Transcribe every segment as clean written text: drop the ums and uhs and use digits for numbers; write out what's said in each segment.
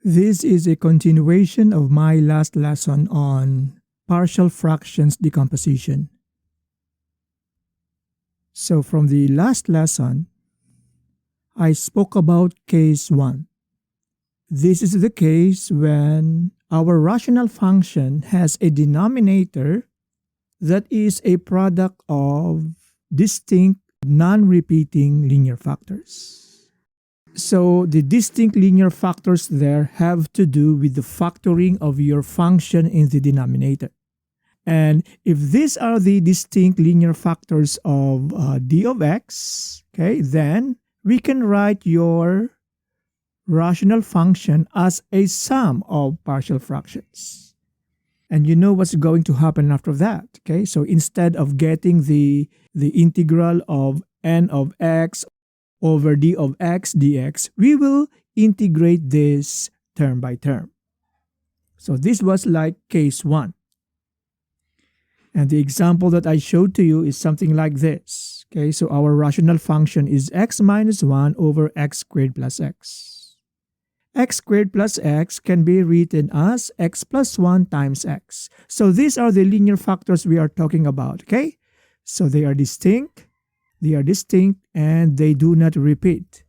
This is a continuation of my last lesson on partial fractions decomposition. So from the last lesson, I spoke about case 1. This is the case when our rational function has a denominator that is a product of distinct non-repeating linear factors. So the distinct linear factors there have to do with the factoring of your function in the denominator. And if these are the distinct linear factors of d of x, okay, then we can write your rational function as a sum of partial fractions. And you know what's going to happen after that, okay? So instead of getting the integral of n of x over d of x dx, we will integrate this term by term. So this was like case 1. And the example that I showed to you is something like this. Okay, so our rational function is x minus 1 over x squared plus x. X squared plus x can be written as x plus 1 times x. So these are the linear factors we are talking about, okay? So they are distinct, and they do not repeat.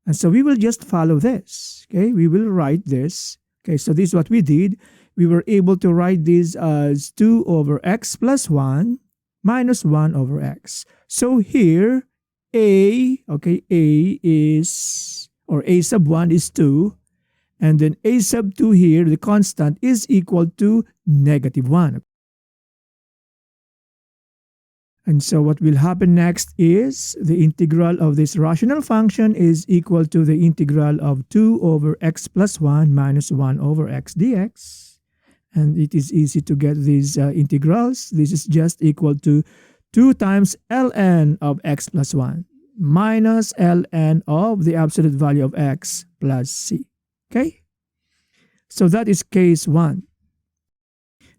And so we will just follow this, okay? We will write this. Okay, so this is what we did. We were able to write this as 2 over x plus 1 minus 1 over x. So here, a is, or a sub 1 is 2, and then a sub 2 here, the constant, is equal to negative 1. And so what will happen next is the integral of this rational function is equal to the integral of 2 over x plus 1 minus 1 over x dx. And it is easy to get these integrals. This is just equal to 2 times ln of x plus 1 minus ln of the absolute value of x plus c. Okay? So that is case 1.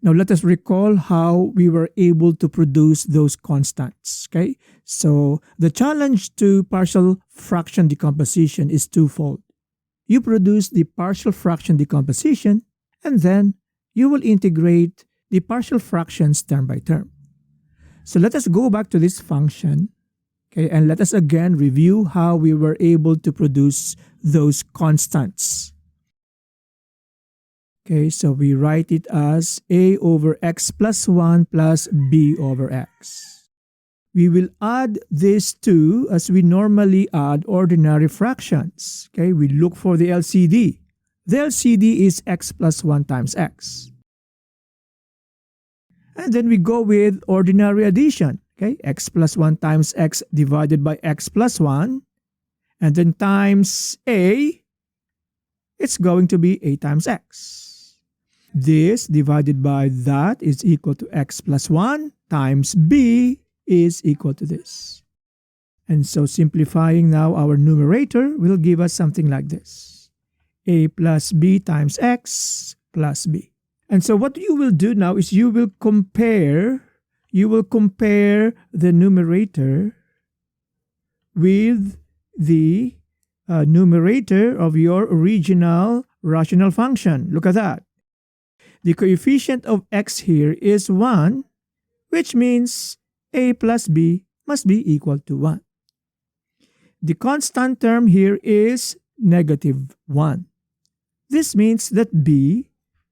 Now let us recall how we were able to produce those constants. Okay? So the challenge to partial fraction decomposition is twofold. You produce the partial fraction decomposition, and then you will integrate the partial fractions term by term. So let us go back to this function, okay, and let us again review how we were able to produce those constants. Okay, so we write it as a over x plus 1 plus b over x. We will add these two as we normally add ordinary fractions. Okay, we look for the LCD. The LCD is x plus 1 times x. And then we go with ordinary addition. Okay, x plus 1 times x divided by x plus 1. And then times a, it's going to be a times x. This divided by that is equal to x plus 1 times b is equal to this. And so simplifying now our numerator will give us something like this. A plus b times x plus b. And so what you will do now is you will compare the numerator with the numerator of your original rational function. Look at that. The coefficient of x here is 1, which means a plus b must be equal to 1. The constant term here is negative 1. This means that b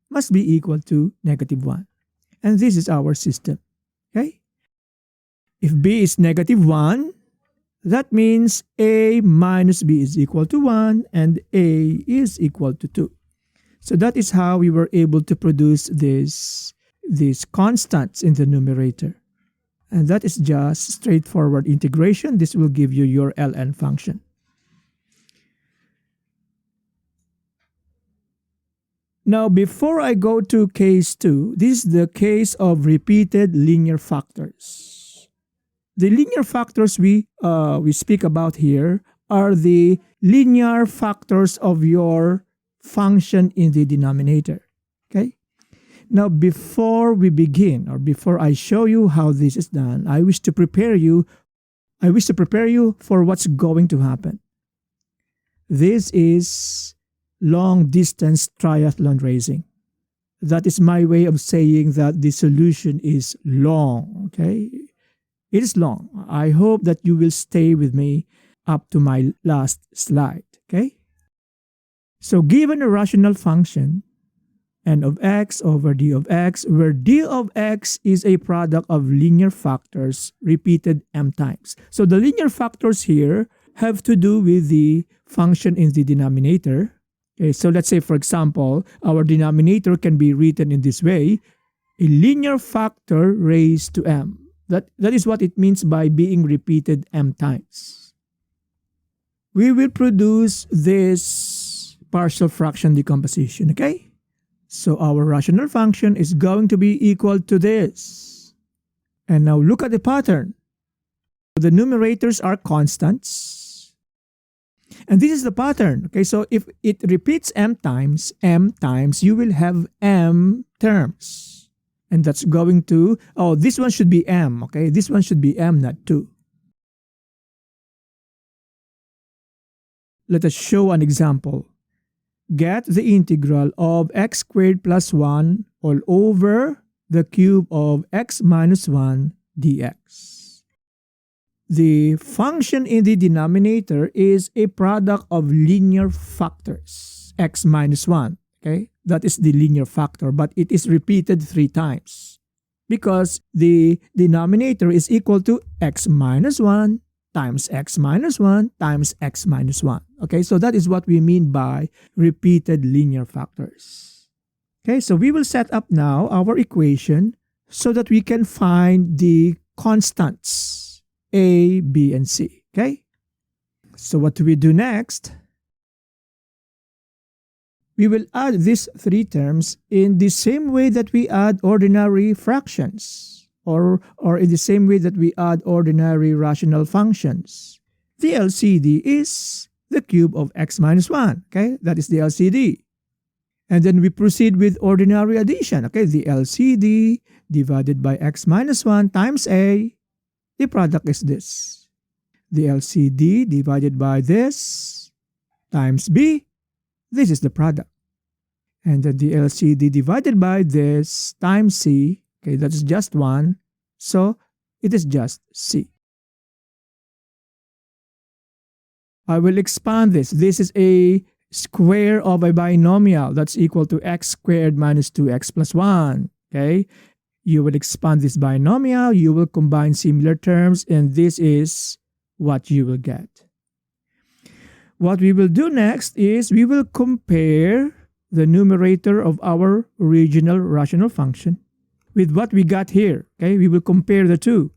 must be equal to negative 1. And this is our system. Okay? If b is negative 1, that means a minus b is equal to 1 and a is equal to 2. So that is how we were able to produce these constants in the numerator. And that is just straightforward integration. This will give you your ln function. Now, before I go to case 2, this is the case of repeated linear factors. The linear factors we speak about here are the linear factors of your function in the denominator. Okay? Now, before we begin, or before I show you how this is done, I wish to prepare you for what's going to happen. This is long distance triathlon racing. That is my way of saying that the solution is long, okay? It is long. I hope that you will stay with me up to my last slide, okay? So given a rational function, n of x over d of x, where d of x is a product of linear factors repeated m times. So the linear factors here have to do with the function in the denominator. Okay, so let's say, for example, our denominator can be written in this way, a linear factor raised to m. That is what it means by being repeated m times. We will produce this partial fraction decomposition, okay? So our rational function is going to be equal to this. And now look at the pattern. The numerators are constants. And this is the pattern. Okay, so if it repeats m times, you will have m terms. And that's going to, oh, this one should be m, okay? This one should be m, not 2. Let us show an example. Get the integral of x squared plus 1 all over the cube of x minus 1 dx. The function in the denominator is a product of linear factors, x minus 1. Okay, that is the linear factor, but it is repeated 3 times because the denominator is equal to x minus 1 times x minus 1 times x minus 1. Okay, so that is what we mean by repeated linear factors. Okay, so we will set up now our equation so that we can find the constants a, b, and c. Okay, so what do we do next? We will add these 3 terms in the same way that we add ordinary fractions, or in the same way that we add ordinary rational functions. The LCD is the cube of x minus 1. Okay, that is the LCD. And then we proceed with ordinary addition. Okay, the LCD divided by x minus 1 times a, the product is this. The LCD divided by this times b, this is the product. And then the LCD divided by this times c, okay, that's just 1, so it is just c. I will expand this. This is a square of a binomial that's equal to x squared minus 2x plus 1. Okay, you will expand this binomial, you will combine similar terms, and this is what you will get. What we will do next is we will compare the numerator of our original rational function with what we got here. Okay, we will compare the two.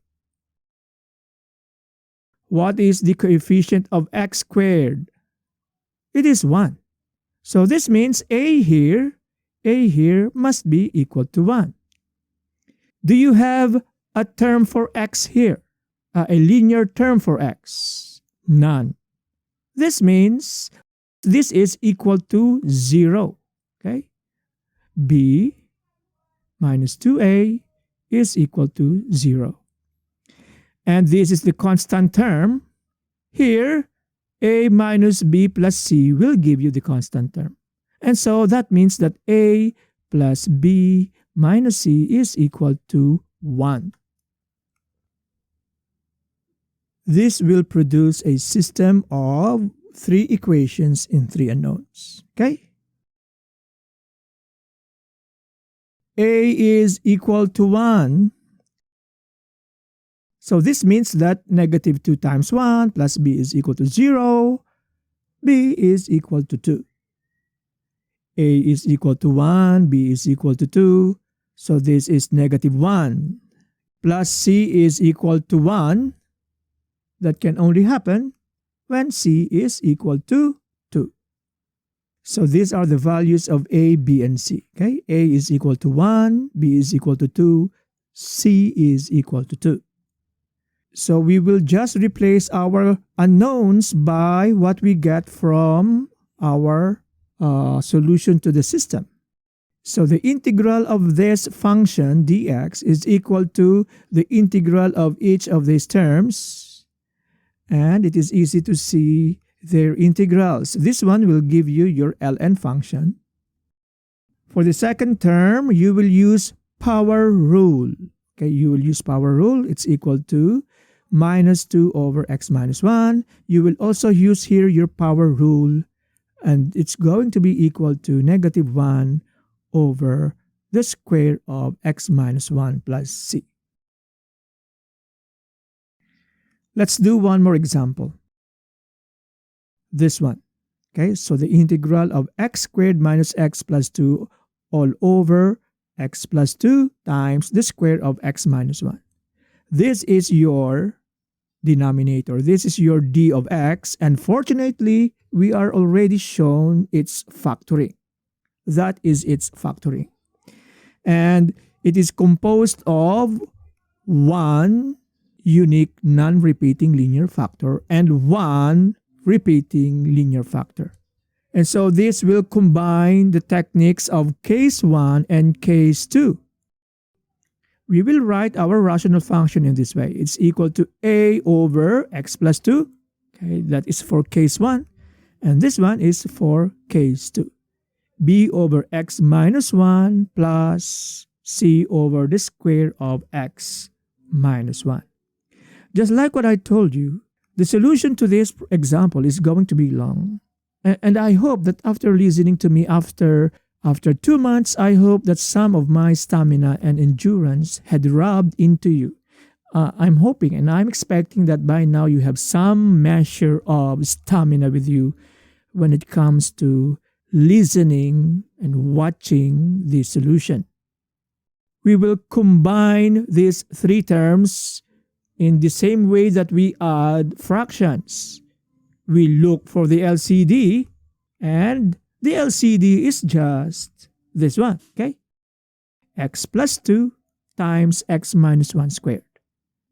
What is the coefficient of x squared? It is 1. So this means a here must be equal to 1. Do you have a term for x here? A linear term for x? None. This means this is equal to 0. Okay? b minus 2a is equal to 0. And this is the constant term. Here, a minus b plus c will give you the constant term. And so that means that a plus b minus c is equal to 1. This will produce a system of 3 equations in 3 unknowns. Okay? A is equal to 1. So this means that negative 2 times 1 plus b is equal to 0. B is equal to 2. A is equal to 1, b is equal to 2. So this is negative 1. Plus c is equal to 1. That can only happen when c is equal to 2. So these are the values of a, b, and c. Okay? A is equal to 1, b is equal to 2, c is equal to 2. So we will just replace our unknowns by what we get from our solution to the system. So the integral of this function dx is equal to the integral of each of these terms. And it is easy to see their integrals. This one will give you your ln function. For the second term, you will use power rule. Okay, you will use power rule. It's equal to minus 2 over x minus 1. You will also use here your power rule, and it's going to be equal to negative 1 over the square of x minus 1 plus c. Let's do one more example. This one. Okay, so the integral of x squared minus x plus 2 all over x plus 2 times the square of x minus 1. This is your denominator. This is your d of x, and fortunately, we are already shown its factoring. That is its factoring. And it is composed of one unique non-repeating linear factor and one repeating linear factor. And so this will combine the techniques of case 1 and case 2. We will write our rational function in this way. It's equal to a over x plus 2. Okay, that is for case 1. And this one is for case 2. b over x minus 1 plus c over the square of x minus 1. Just like what I told you, the solution to this example is going to be long. And I hope that after listening to me after 2 months, I hope that some of my stamina and endurance had rubbed into you. I'm hoping and I'm expecting that by now you have some measure of stamina with you when it comes to listening and watching the solution. We will combine these 3 terms in the same way that we add fractions. We look for the LCD, and the LCD is just this one, okay? X plus 2 times x minus 1 squared.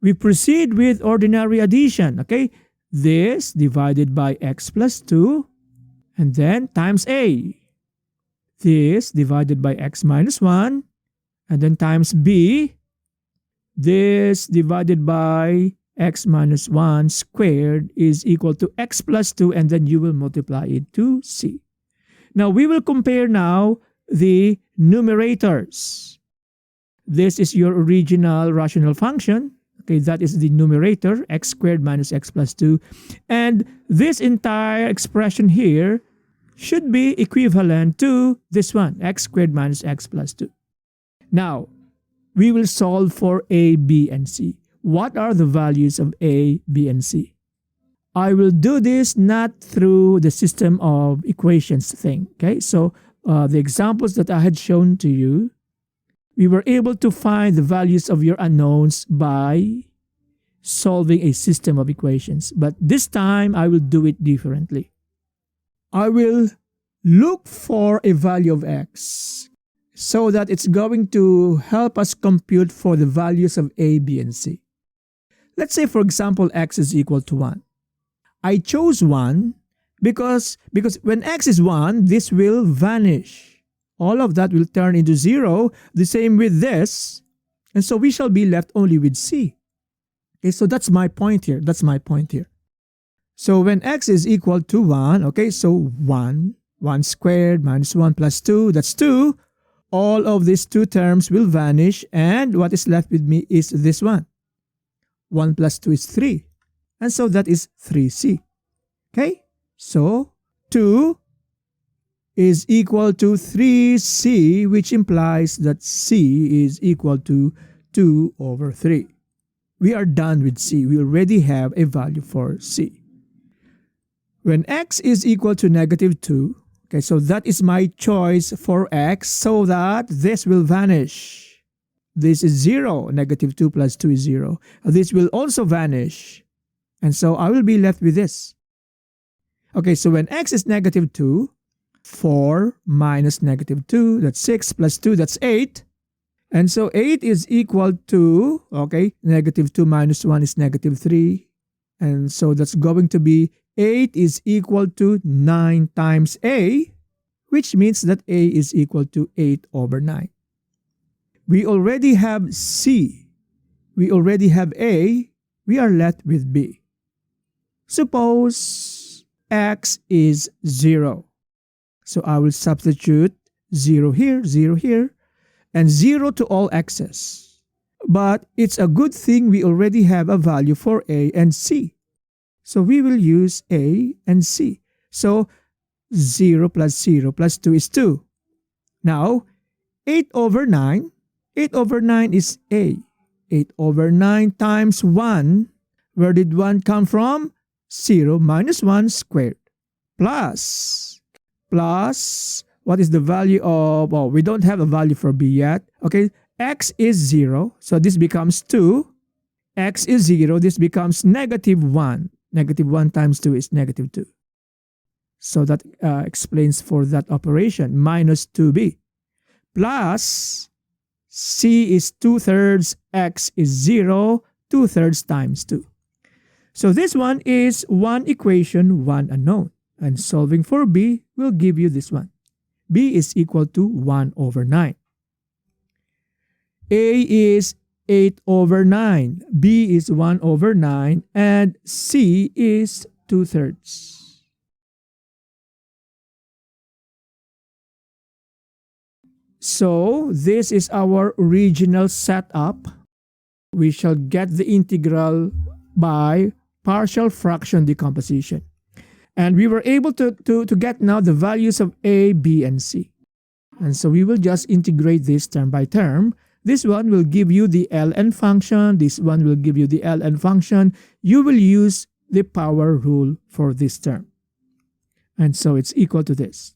We proceed with ordinary addition, okay? This divided by x plus 2, and then times a. This divided by x minus 1, and then times b. This divided by x minus 1 squared is equal to x plus 2, and then you will multiply it to c. Now we will compare now the numerators. This is your original rational function. Okay, that is the numerator, x squared minus x plus 2. And this entire expression here should be equivalent to this one, x squared minus x plus 2. Now, we will solve for a, b, and c. What are the values of a, b, and c? I will do this not through the system of equations thing. Okay, so the examples that I had shown to you, we were able to find the values of your unknowns by solving a system of equations. But this time, I will do it differently. I will look for a value of x so that it's going to help us compute for the values of a, b, and c. Let's say, for example, x is equal to 1. I chose 1 because when x is 1, this will vanish. All of that will turn into 0. The same with this. And so we shall be left only with c. Okay, so that's my point here. That's my point here. So when x is equal to 1, okay, so 1 squared minus 1 plus 2, that's 2. All of these 2 terms will vanish, and what is left with me is this one. 1 plus 2 is 3. And so that is 3c. Okay? So 2 is equal to 3c, which implies that c is equal to 2 over 3. We are done with c. We already have a value for c. When x is equal to negative 2, okay, so that is my choice for x, so that this will vanish. This is 0. Negative 2 plus 2 is 0. This will also vanish. And so I will be left with this. Okay, so when x is negative 2, 4 minus negative 2, that's 6, plus 2, that's 8. And so 8 is equal to, okay, negative 2 minus 1 is negative 3. And so that's going to be 8 is equal to 9 times a, which means that a is equal to 8 over 9. We already have c. We already have a. We are left with b. Suppose x is 0. So I will substitute 0 here, and 0 to all x's. But it's a good thing we already have a value for a and c. So we will use a and c. So 0 plus 0 plus 2 is 2. Now, 8 over 9 is a. 8 over 9 times 1. Where did 1 come from? 0 minus 1 squared. Plus, what is the value of, we don't have a value for b yet. Okay, x is 0, so this becomes 2. X is 0, this becomes negative 1. Negative 1 times 2 is negative 2. So that explains for that operation, minus 2b. Plus, c is 2/3, x is 0, 2/3 times 2. So this one is one equation, one unknown. And solving for b will give you this one. b is equal to 1 over 9. A is 8 over 9. B is 1 over 9. And C is 2/3. So this is our original setup. We shall get the integral by partial fraction decomposition. And we were able to get now the values of a, b, and c. And so we will just integrate this term by term. This one will give you the ln function. This one will give you the ln function. You will use the power rule for this term. And so it's equal to this.